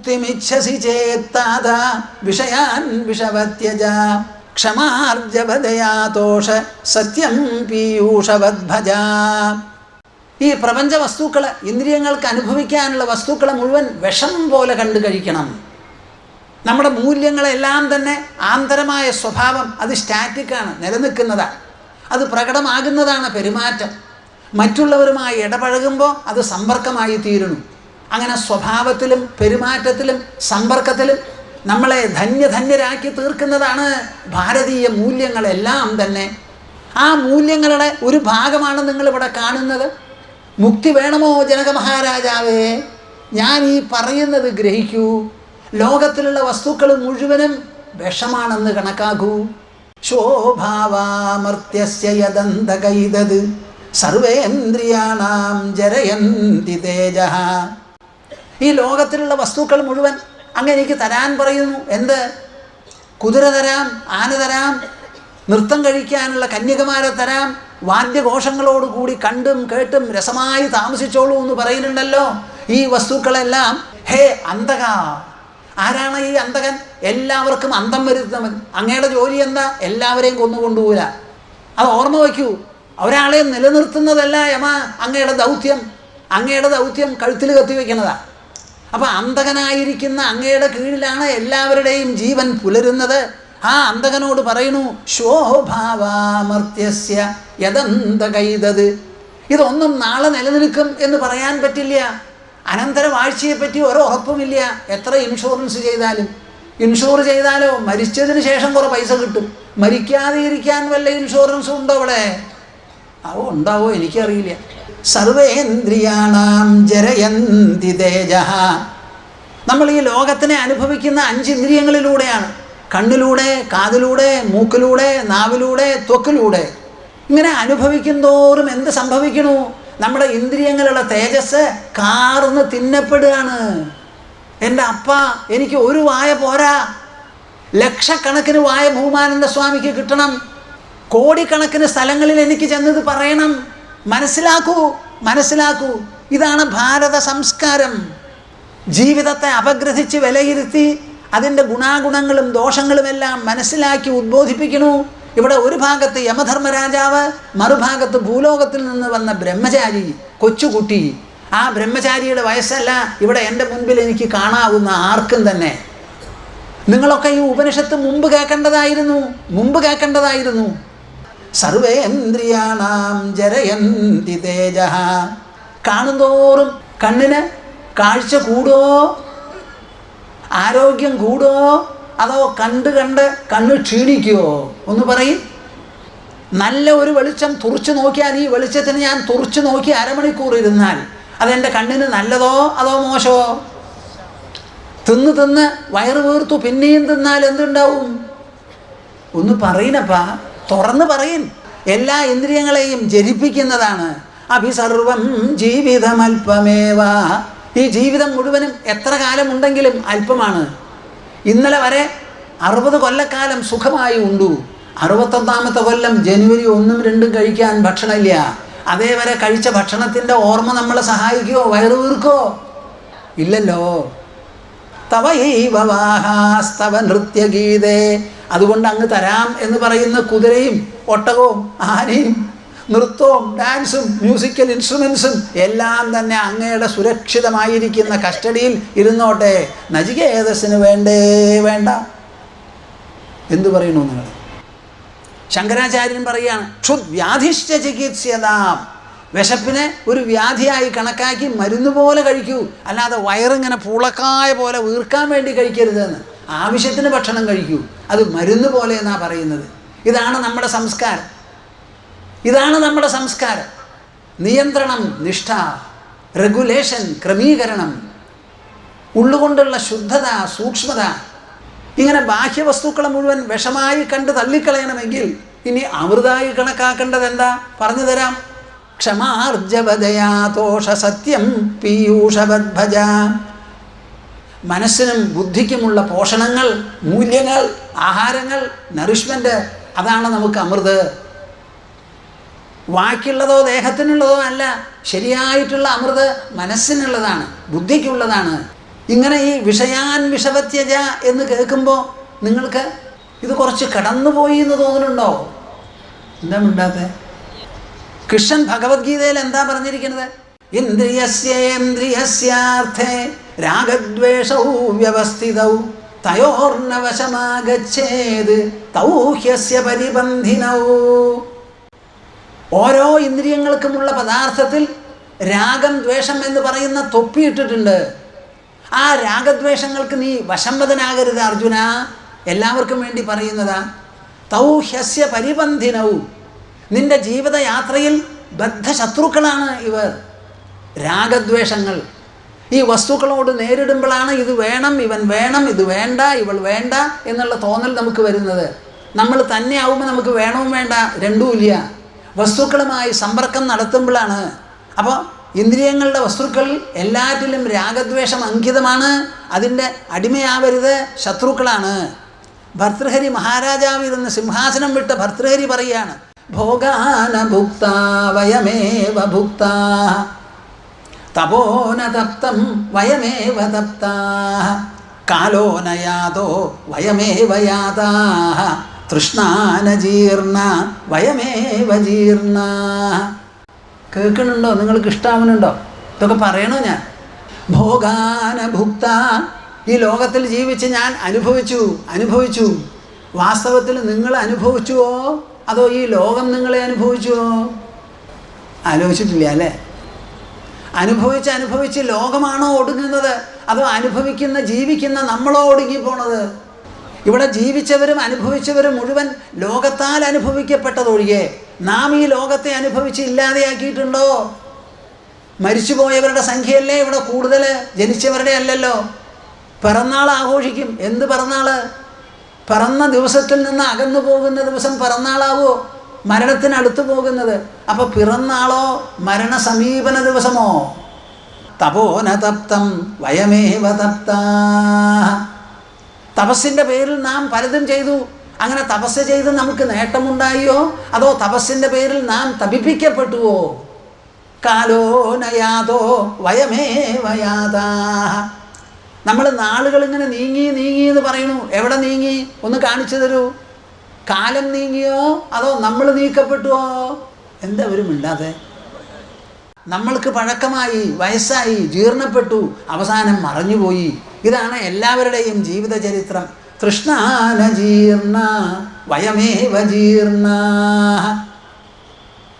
മുക്തിമിച്ഛസി ചേത്താത വിഷയാൻ വിഷവത്യജ ക്ഷമാർജവദയാതോഷ സത്യം പീയൂഷവദ്ഭജ. ഈ പ്രപഞ്ച വസ്തുക്കളെ, ഇന്ദ്രിയങ്ങൾക്ക് അനുഭവിക്കാനുള്ള വസ്തുക്കളെ മുഴുവൻ വിഷം പോലെ കണ്ടു കഴിക്കണം. നമ്മുടെ മൂല്യങ്ങളെല്ലാം തന്നെ ആന്തരമായ സ്വഭാവം അത് സ്റ്റാറ്റിക്കാണ്, നിലനിൽക്കുന്നതാണ്. അത് പ്രകടമാകുന്നതാണ് പെരുമാറ്റം. മറ്റുള്ളവരുമായി ഇടപഴകുമ്പോൾ അത് സമ്പർക്കമായി തീരുന്നു. അങ്ങനെ സ്വഭാവത്തിലും പെരുമാറ്റത്തിലും സമ്പർക്കത്തിലും നമ്മളെ ധന്യരാക്കി തീർക്കുന്നതാണ് ഭാരതീയ മൂല്യങ്ങളെല്ലാം തന്നെ. ആ മൂല്യങ്ങളുടെ ഒരു ഭാഗമാണ് നിങ്ങളിവിടെ കാണുന്നത്. മുക്തി വേണമോ ജനക മഹാരാജാവേ? ഞാൻ ഈ പറയുന്നത് ഗ്രഹിക്കൂ. ലോകത്തിലുള്ള വസ്തുക്കൾ മുഴുവനും വിഷമാണെന്ന് കണക്കാക്കൂ. ശോഭാവാമർത്യസ്യ യദന്തകൈതത് സർവേന്ദ്രിയാണാം ജരയന്തി തേജഃ. ഈ ലോകത്തിലുള്ള വസ്തുക്കൾ മുഴുവൻ അങ്ങ് എനിക്ക് തരാൻ പറയുന്നു. എന്ത്? കുതിര തരാം, ആന തരാം, നൃത്തം കഴിക്കാനുള്ള കന്യകമാരെ തരാം, വാദ്യഘോഷങ്ങളോടുകൂടി കണ്ടും കേട്ടും രസമായി താമസിച്ചോളൂ എന്ന് പറയുന്നുണ്ടല്ലോ. ഈ വസ്തുക്കളെല്ലാം ഹേ അന്തക. ആരാണ് ഈ അന്തകൻ? എല്ലാവർക്കും അന്തം വരുത്തുന്നവൻ. അങ്ങയുടെ ജോലി എന്താ? എല്ലാവരെയും കൊന്നുകൊണ്ടുപോല. അത് ഓർമ്മ വയ്ക്കൂ. ഒരാളെ നിലനിർത്തുന്നതല്ല യമ അങ്ങയുടെ ദൗത്യം. അങ്ങയുടെ ദൗത്യം കഴുത്തിൽ കത്തിവെക്കുന്നതാ. അപ്പം അന്തകനായിരിക്കുന്ന അങ്ങയുടെ കീഴിലാണ് എല്ലാവരുടെയും ജീവൻ പുലരുന്നത്. ആ അന്തകനോട് പറയുന്നു ശോഭാവാമർത്യസ്യ യദന്തകൈതത്. ഇതൊന്നും നാളെ നിലനിൽക്കും എന്ന് പറയാൻ പറ്റില്ല. അനന്തരവാഴ്ചയെപ്പറ്റി ഒരുറപ്പുമില്ല. എത്ര ഇൻഷുറൻസ് ചെയ്താലും. ഇൻഷുർ ചെയ്താലോ മരിച്ചതിന് ശേഷം കുറേ പൈസ കിട്ടും. മരിക്കാതെ ഇരിക്കാൻ വല്ല ഇൻഷുറൻസും ഉണ്ടോ ഇവിടെ? ഉണ്ടാവോ എനിക്കറിയില്ല. സർവേന്ദ്രിയാണാം ജരയന്തി തേജഃ. നമ്മൾ ഈ ലോകത്തിനെ അനുഭവിക്കുന്ന 5 ഇന്ദ്രിയങ്ങളിലൂടെയാണ്. കണ്ണിലൂടെ, കാതിലൂടെ, മൂക്കിലൂടെ, നാവിലൂടെ, ത്വക്കിലൂടെ. ഇങ്ങനെ അനുഭവിക്കും തോറും എന്ത് സംഭവിക്കണു? നമ്മുടെ ഇന്ദ്രിയങ്ങളുടെ തേജസ് കാർന്ന് തിന്നപ്പെടുകയാണ്. എൻ്റെ അപ്പ, എനിക്ക് ഒരു വായ പോരാ. ലക്ഷക്കണക്കിന് വായ ഭൂമാനന്ദ സ്വാമിക്ക് കിട്ടണം. കോടിക്കണക്കിന് സ്ഥലങ്ങളിൽ എനിക്ക് ചെന്നത് പറയണം. മനസ്സിലാക്കൂ. ഇതാണ് ഭാരത സംസ്കാരം. ജീവിതത്തെ അപഗ്രഥിച്ച് വിലയിരുത്തി അതിൻ്റെ ഗുണാഗുണങ്ങളും ദോഷങ്ങളുമെല്ലാം മനസ്സിലാക്കി ഉദ്ബോധിപ്പിക്കണു. ഇവിടെ ഒരു ഭാഗത്ത് യമധർമ്മരാജാവ്, മറുഭാഗത്ത് ഭൂലോകത്തിൽ നിന്ന് വന്ന ബ്രഹ്മചാരി, കൊച്ചുകുട്ടി. ആ ബ്രഹ്മചാരിയുടെ വയസ്സല്ല ഇവിടെ എൻ്റെ മുൻപിൽ എനിക്ക് കാണാവുന്ന ആർക്കും തന്നെ. നിങ്ങളൊക്കെ ഈ ഉപനിഷത്ത് മുമ്പ് കേൾക്കേണ്ടതായിരുന്നു. സർവേന്ദ്രിയാണാം ജരയന്തി തേജഃ. കാണുന്തോറും കണ്ണിന് കാഴ്ച കൂടോ, ആരോഗ്യം കൂടോ, അതോ കണ്ട് കണ്ണ് ക്ഷീണിക്കുമോ? ഒന്ന് പറയും. നല്ല ഒരു വെളിച്ചം തുറച്ചു നോക്കിയാൽ, ഈ വെളിച്ചത്തിന് ഞാൻ തുറച്ചു നോക്കി അരമണിക്കൂർ ഇരുന്നാൽ അതെൻ്റെ കണ്ണിന് നല്ലതോ അതോ മോശമോ? തിന്ന് വയറ് വീർത്തു പിന്നെയും തിന്നാൽ എന്തുണ്ടാവും? ഒന്ന് പറയിനപ്പാ, തുറന്ന് പറയും. എല്ലാ ഇന്ദ്രിയങ്ങളെയും ജരിപ്പിക്കുന്നതാണ്. അഭിസർവം ജീവിതമൽപമേവ. ഈ ജീവിതം മുഴുവനും എത്ര കാലമുണ്ടെങ്കിലും അല്പമാണ്. ഇന്നലെ വരെ 60 കൊല്ലക്കാലം സുഖമായി ഉണ്ടു. 61ാമത്തെ കൊല്ലം ജനുവരി 1ഉം 2ഉം കഴിക്കാൻ ഭക്ഷണമില്ല. അതേവരെ കഴിച്ച ഭക്ഷണത്തിൻ്റെ ഓർമ്മ നമ്മളെ സഹായിക്കുമോ? വയറ് വീർക്കോ? ഇല്ലല്ലോ. തവൈവവാഹാസ്തവ നൃത്യഗീതേ. അതുകൊണ്ട് അങ്ങ് തരാം എന്ന് പറയുന്ന കുതിരയും ഒട്ടകവും ആനയും നൃത്തവും ഡാൻസും മ്യൂസിക്കൽ ഇൻസ്ട്രുമെൻസും എല്ലാം തന്നെ അങ്ങയുടെ സുരക്ഷിതമായിരിക്കുന്ന കസ്റ്റഡിയിൽ ഇരുന്നോട്ടെ. നചികേതസിന് വേണ്ട. എന്തു പറയുന്നു നിങ്ങൾ? ശങ്കരാചാര്യൻ പറയുകയാണ് ക്ഷുദ്വ്യാധിശ്ച ചികിത്സ്യതാം. വിശപ്പിനെ ഒരു വ്യാധിയായി കണക്കാക്കി മരുന്ന് പോലെ കഴിക്കൂ. അല്ലാതെ വയറിങ്ങനെ പുളക്കായ പോലെ വീർക്കാൻ വേണ്ടി കഴിക്കരുതെന്ന്. ആവശ്യത്തിന് ഭക്ഷണം കഴിക്കൂ. അത് മരുന്ന് പോലെ എന്നാണ് പറയുന്നത്. ഇതാണ് നമ്മുടെ സംസ്കാരം. നിയന്ത്രണം, നിഷ്ഠ, റെഗുലേഷൻ, ക്രമീകരണം, ഉള്ളുകൊണ്ടുള്ള ശുദ്ധത, സൂക്ഷ്മത. ഇങ്ങനെ ബാഹ്യവസ്തുക്കളെ മുഴുവൻ വിഷമായി കണ്ട് തള്ളിക്കളയണമെങ്കിൽ ഇനി അമൃതായി കണക്കാക്കേണ്ടത് എന്താ? പറഞ്ഞു തരാം. ക്ഷമാർജവദയാതോഷ സത്യം പീയൂഷവദ്ഭജ. മനസ്സിനും ബുദ്ധിക്കുമുള്ള പോഷണങ്ങൾ, മൂല്യങ്ങൾ, ആഹാരങ്ങൾ, നറിഷ്മെൻ്റ്, അതാണ് നമുക്ക് അമൃത്. വാക്കുള്ളതോ ദേഹത്തിനുള്ളതോ അല്ല. ശരിയായിട്ടുള്ള അമൃത് മനസ്സിനുള്ളതാണ്, ബുദ്ധിക്കുള്ളതാണ്. ഇങ്ങനെ ഈ വിഷയാൻ വിഷവത്യജ എന്ന് കേൾക്കുമ്പോൾ നിങ്ങൾക്ക് ഇത് കുറച്ച് കടന്നുപോയി എന്ന് തോന്നുന്നുണ്ടോ? എന്താ മിണ്ടാത്തെ? കൃഷ്ണൻ ഭഗവത്ഗീതയിൽ എന്താ പറഞ്ഞിരിക്കുന്നത്? ഇന്ദ്രിയസ്യേന്ദ്രിയസ്യാർത്ഥേ രാഗദ്വേഷൗ വ്യവസ്ഥിതൗ തയോർനവശമാഗച്ഛേത് തൗ ഹ്യസ്യ പരിബന്ധിനൗ. ഓരോ ഇന്ദ്രിയങ്ങൾക്കുമുള്ള പദാർത്ഥത്തിൽ രാഗം ദ്വേഷം എന്ന് പറയുന്ന തൊപ്പിയിട്ടിട്ടുണ്ട്. ആ രാഗദ്വേഷങ്ങൾക്ക് നീ വശംവദനാകരുത് അർജുന. എല്ലാവർക്കും വേണ്ടി പറയുന്നതാ. തൗ ഹ്യസ്യ പരിബന്ധിനൗ. നിന്റെ ജീവിതയാത്രയിൽ ബദ്ധശത്രുക്കളാണ് ഇവർ. രാഗദ്വേഷങ്ങൾ ഈ വസ്തുക്കളോട് നേരിടുമ്പോഴാണ് ഇത് വേണം, ഇവൻ വേണം, ഇത് വേണ്ട, ഇവൾ വേണ്ട എന്നുള്ള തോന്നൽ നമുക്ക് വരുന്നത്. നമ്മൾ തന്നെ ആവുമ്പോൾ നമുക്ക് വേണവും വേണ്ട രണ്ടുമില്ല. വസ്തുക്കളുമായി സമ്പർക്കം നടത്തുമ്പോഴാണ്. അപ്പോൾ ഇന്ദ്രിയങ്ങളുടെ വസ്തുക്കൾ എല്ലാറ്റിലും രാഗദ്വേഷം അങ്കിതമാണ്. അതിൻ്റെ അടിമയാവരുത്, ശത്രുക്കളാണ്. ഭർതൃഹരി മഹാരാജാവ് ഇരുന്ന് സിംഹാസനം വിട്ട ഭർതൃഹരി പറയുകയാണ്, ഭോഗാന ഭുക്ത വയമേവ ഭുക്ത തപോന തപ്തം വയമേവ തപ്ത കാലോന യാതോ വയമേവ യാതാ തൃഷ്ണാന ജീർണ വയമേവ ജീർണ. കേൾക്കണുണ്ടോ? നിങ്ങൾക്ക് ഇഷ്ടാവുന്നുണ്ടോ? ഇതൊക്കെ പറയണോ? ഞാൻ ഭോഗാന ഭുക്ത, ഈ ലോകത്തിൽ ജീവിച്ച് ഞാൻ അനുഭവിച്ചു. വാസ്തവത്തിൽ നിങ്ങൾ അനുഭവിച്ചുവോ അതോ ഈ ലോകം നിങ്ങളെ അനുഭവിച്ചുവോ? ആലോചിച്ചിട്ടില്ല അല്ലേ? അനുഭവിച്ച് ലോകമാണോ ഒടുങ്ങുന്നത് അതോ അനുഭവിക്കുന്ന ജീവിക്കുന്ന നമ്മളോ ഒടുങ്ങിപ്പോണത്? ഇവിടെ ജീവിച്ചവരും അനുഭവിച്ചവരും മുഴുവൻ ലോകത്താൽ അനുഭവിക്കപ്പെട്ടതൊഴികെ നാം ഈ ലോകത്തെ അനുഭവിച്ച് ഇല്ലാതെയാക്കിയിട്ടുണ്ടോ? മരിച്ചുപോയവരുടെ സംഖ്യയല്ലേ ഇവിടെ കൂടുതൽ, ജനിച്ചവരുടെ അല്ലല്ലോ. പിറന്നാൾ ആഘോഷിക്കും. എന്ത് പിറന്നാൾ? പിറന്ന ദിവസത്തിൽ നിന്ന് അകന്നു പോകുന്ന ദിവസം പിറന്നാളാവോ? മരണത്തിനടുത്ത് പോകുന്നത്. അപ്പോൾ പിറന്നാളോ മരണസമീപന ദിവസമോ? തപോന തപ്തം വയമേവ തപ്ത. തപസ്സിൻ്റെ പേരിൽ നാം പലതും ചെയ്തു. അങ്ങനെ തപസ് ചെയ്ത് നമുക്ക് നേട്ടമുണ്ടായോ അതോ തപസ്സിൻ്റെ പേരിൽ നാം തപിപ്പിക്കപ്പെട്ടുവോ? കാലോനയാതോ വയമേവ യാതാ. നമ്മൾ നാളുകൾ ഇങ്ങനെ നീങ്ങി എന്ന് പറയുന്നു. എവിടെ നീങ്ങി? ഒന്ന് കാണിച്ചു തരൂ. കാലം നീങ്ങിയോ അതോ നമ്മൾ നീക്കപ്പെട്ടുവോ? എന്താ ഒരു മിണ്ടാതെ? നമ്മൾക്ക് പഴക്കമായി, വയസ്സായി, ജീർണപ്പെട്ടു, അവസാനം മറഞ്ഞുപോയി. ഇതാണ് എല്ലാവരുടെയും ജീവിത ചരിത്രം. തൃഷ്ണാന ജീർണ വയമേവ ജീർണ.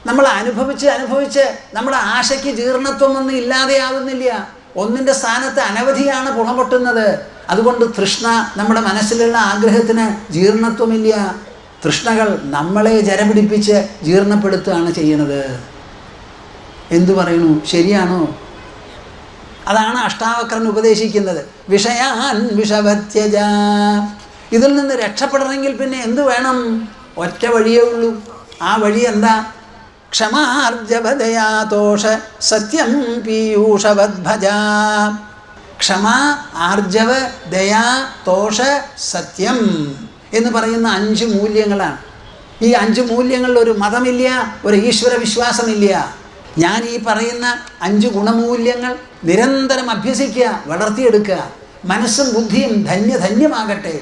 നമ്മൾ അനുഭവിച്ച് നമ്മുടെ ആശയ്ക്ക് ജീർണത്വമൊന്നും ഇല്ലാതെയാവുന്നില്ല. ഒന്നിൻ്റെ സ്ഥാനത്ത് അനവധിയാണ് പുണപൊട്ടുന്നത്. അതുകൊണ്ട് തൃഷ്ണ, നമ്മുടെ മനസ്സിലുള്ള ആഗ്രഹത്തിന് ജീർണത്വമില്ല. തൃഷ്ണകൾ നമ്മളെ ജരപിടിപ്പിച്ച് ജീർണപ്പെടുത്തുകയാണ് ചെയ്യുന്നത്. എന്തു പറയുന്നു? ശരിയാണോ? അതാണ് അഷ്ടാവക്രൻ ഉപദേശിക്കുന്നത്. വിഷയാൻ വിഷവത്യജ. ഇതിൽ നിന്ന് രക്ഷപ്പെടണമെങ്കിൽ പിന്നെ എന്തു വേണം? ഒറ്റ വഴിയേ ഉള്ളൂ. ആ വഴി എന്താ? ക്ഷമാർജവദയാതോഷ സത്യം പീയൂഷവദ്ഭജ. ക്ഷമ, ആർജവ, ദയാ, തോഷ, സത്യം എന്ന് പറയുന്ന 5 മൂല്യങ്ങളാണ്. ഈ 5 മൂല്യങ്ങളിൽ ഒരു മതമില്ല, ഒരു ഈശ്വര വിശ്വാസമില്ല. ഞാൻ ഈ പറയുന്ന 5 ഗുണമൂല്യങ്ങൾ നിരന്തരം അഭ്യസിക്കുക, വളർത്തിയെടുക്കുക. മനസ്സും ബുദ്ധിയും ധന്യധന്യമാകട്ടെ,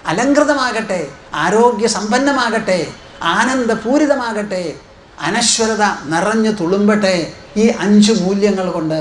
അലങ്കൃതമാകട്ടെ, ആരോഗ്യസമ്പന്നമാകട്ടെ, ആനന്ദപൂരിതമാകട്ടെ, അനശ്വരത നിറഞ്ഞു തുളുമ്പട്ടെ. ഈ 5 മൂല്യങ്ങൾ കൊണ്ട്